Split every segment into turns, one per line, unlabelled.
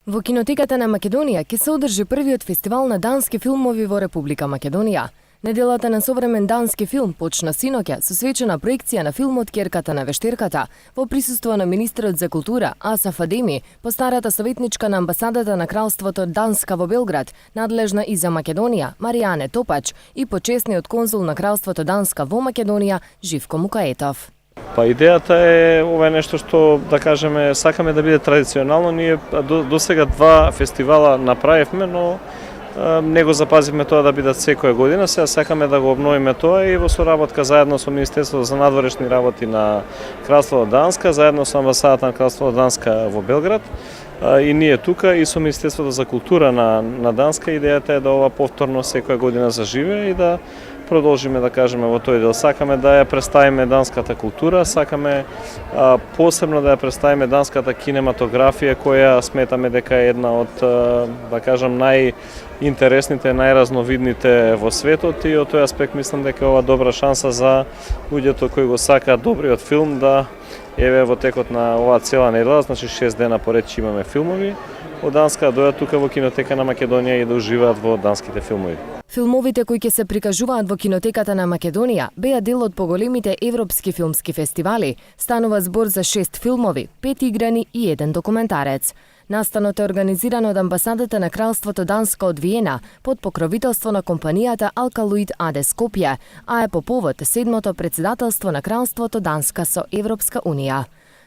Во кинотеката на Македонија ќе се одржи првиот фестивал на дански филмови во Република Македонија. Неделата на современ дански филм почна синоќа со свечена проекција на филмот Ќерката на вештерката во присуство на министерот за култура Асаф Адеми, постарата советничка на амбасадата на Кралството Данска во Белград, надлежна и за Македонија, Маријане Топач, и почесниот конзул на Кралството Данска во Македонија, Живко Мукаетов.
Па идејата е ова е нешто што, да кажеме, сакаме да биде традиционално. Ние до сега два фестивала направивме, но не го запазивме тоа да бидат секоја година. Сега сакаме да го обновиме тоа и во соработка заедно со Министерството за надворешни работи на Кралството Данска, заедно со амбасадата на Кралството Данска во Белград, и ние тука и со Министерството за култура на Данска. Идејата е да ова повторно секоја година заживе и да продолжиме, да кажеме, во тој дел. Сакаме да ја представиме данската култура, сакаме посебно да ја представиме данската кинематографија, која сметаме дека е една од, да кажам, најинтересните, најразновидните во светот, и од тој аспект мислам дека е ова добра шанса за луѓето кои го сакаат добриот филм да еве во текот на оваа цела недела, значи 6 дена поред ќе имаме филмови од Данска, да дојдат тука во кинотека на Македонија и да уживаат во данските филмови.
Филмовите кои ќе се прикажуваат во кинотеката на Македонија беа дел од поголемите европски филмски фестивали. Станува збор за 6 филмови, 5 играни и 1 документарец. Настанот е организиран од амбасадата на Кралството Данска од Виена под покровителство на компанијата Алкалоид АД Скопје, а е по повод 7-то председателство на Кралството Данска со Европска Унија.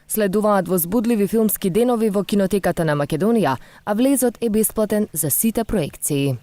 Следуваат возбудливи филмски денови во кинотеката на Македонија, а влезот е бесплатен за сите проекции.